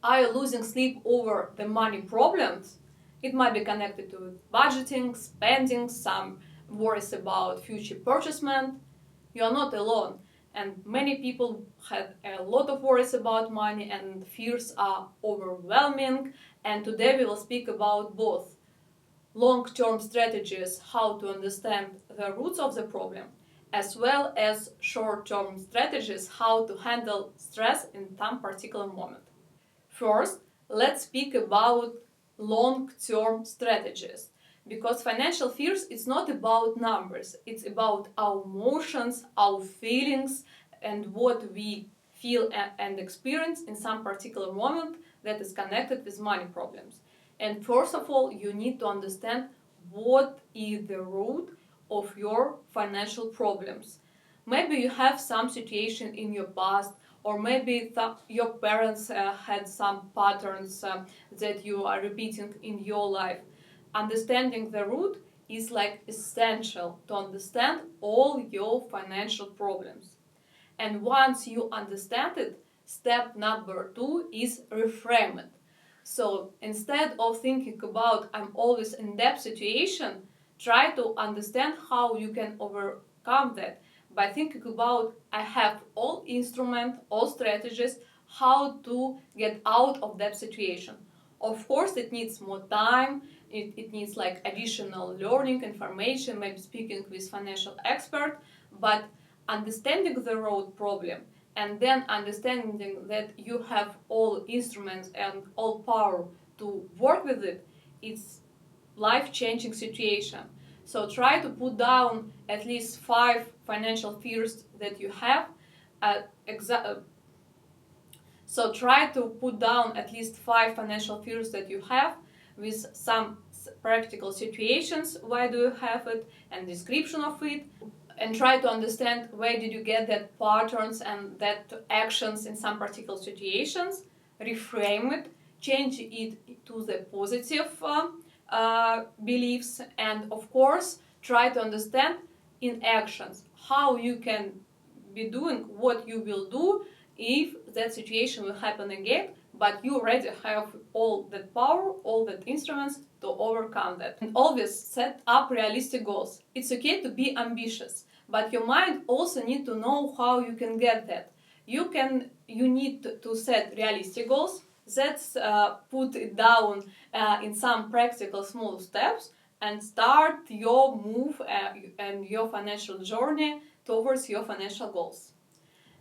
Are you losing sleep over the money problems? It might be connected to budgeting, spending, some worries about future purchasement. You are not alone, and many people have a lot of worries about money, and fears are overwhelming. And today we will speak about both long-term strategies, how to understand the roots of the problem, as well as short-term strategies, how to handle stress in some particular moment. First, let's speak about long-term strategies, because financial fears is not about numbers, it's about our emotions, our feelings, and what we feel and experience in some particular moment that is connected with money problems. And first of all, you need to understand what is the root of your financial problems. Maybe you have some situation in your past, or maybe your parents had some patterns that you are repeating in your life. Understanding the root is like essential to understand all your financial problems. And once you understand it, step number 2 is reframe it. So instead of thinking about I'm always in that situation, try to understand how you can overcome that by thinking about I have all instruments, all strategies, how to get out of that situation. Of course, it needs more time, it needs like additional learning, information, maybe speaking with financial expert, but understanding the root problem and then understanding that you have all instruments and all power to work with it, it's life-changing situation. So try to put down at least 5 financial fears that you have. So try to put down at least 5 financial fears that you have with some practical situations, why do you have it, and description of it, and try to understand where did you get that patterns and that actions in some particular situations. Reframe it, change it to the positive beliefs, and of course try to understand in actions how you can be doing what you will do if that situation will happen again, but you already have all that power, all that instruments to overcome that. And always set up realistic goals. It's okay to be ambitious, but your mind also need to know how you can get that. You need to set realistic goals. That's put it down in some practical small steps and start your move and your financial journey towards your financial goals.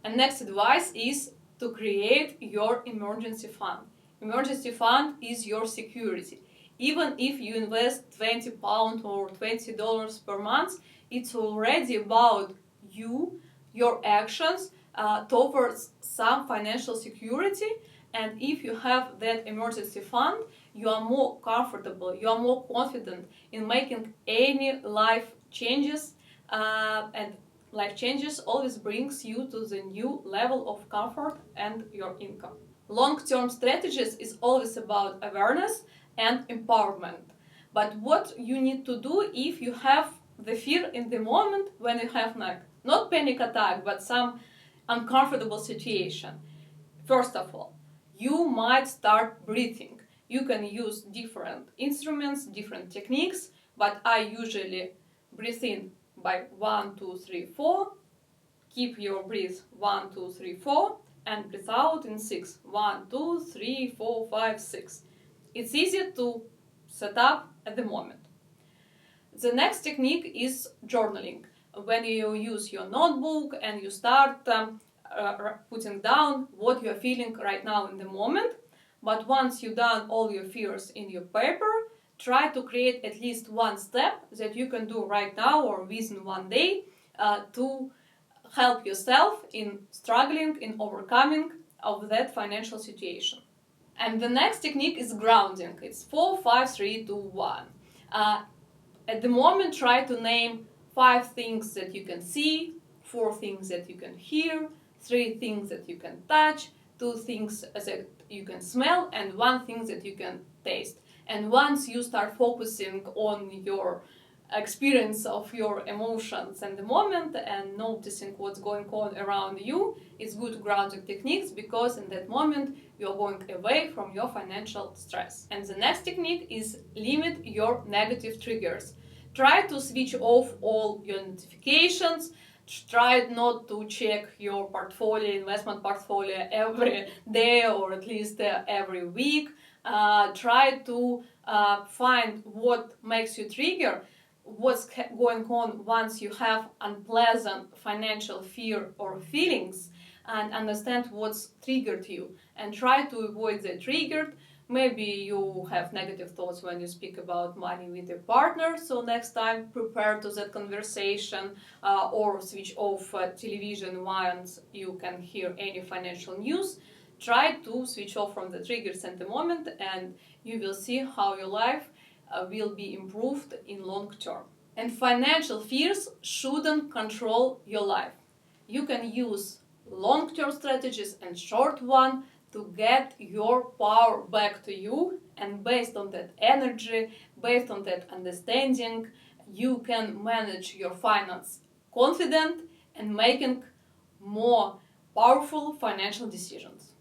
And next advice is to create your emergency fund. Emergency fund is your security. Even if you invest £20 or $20 per month, it's already about you, your actions towards some financial security. And if you have that emergency fund, you are more comfortable, you are more confident in making any life changes, and life changes always brings you to the new level of comfort and your income. Long-term strategies is always about awareness and empowerment. But what you need to do if you have the fear in the moment when you have not panic attack, but some uncomfortable situation. First of all, you might start breathing. You can use different instruments, different techniques, but I usually breathe in by 1, 2, 3, 4. Keep your breath 1, 2, 3, 4, and breathe out in 6. 1, 2, 3, 4, 5, 6. It's easy to set up at the moment. The next technique is journaling. When you use your notebook and you start putting down what you're feeling right now in the moment, but once you've done all your fears in your paper, try to create at least one step that you can do right now or within one day to help yourself in struggling, in overcoming of that financial situation. And the next technique is grounding. It's 4, 5, 3, 2, 1. At the moment, try to name 5 things that you can see, 4 things that you can hear, 3 things that you can touch, 2 things that you can smell, and 1 thing that you can taste. And once you start focusing on your experience of your emotions and the moment and noticing what's going on around you is good grounding techniques, because in that moment you're going away from your financial stress. And the next technique is limit your negative triggers. Try to switch off all your notifications. Try not to check your portfolio, investment portfolio every day or at least every week. Try to find what makes you trigger, what's going on once you have unpleasant financial fear or feelings, and understand what's triggered you and try to avoid the triggered. Maybe you have negative thoughts when you speak about money with your partner, so next time prepare to that conversation, or switch off television once you can hear any financial news. Try to switch off from the triggers at the moment, and you will see how your life will be improved in long term. And financial fears shouldn't control your life. You can use long-term strategies and short one to get your power back to you, and based on that energy, based on that understanding, you can manage your finance confident and making more powerful financial decisions.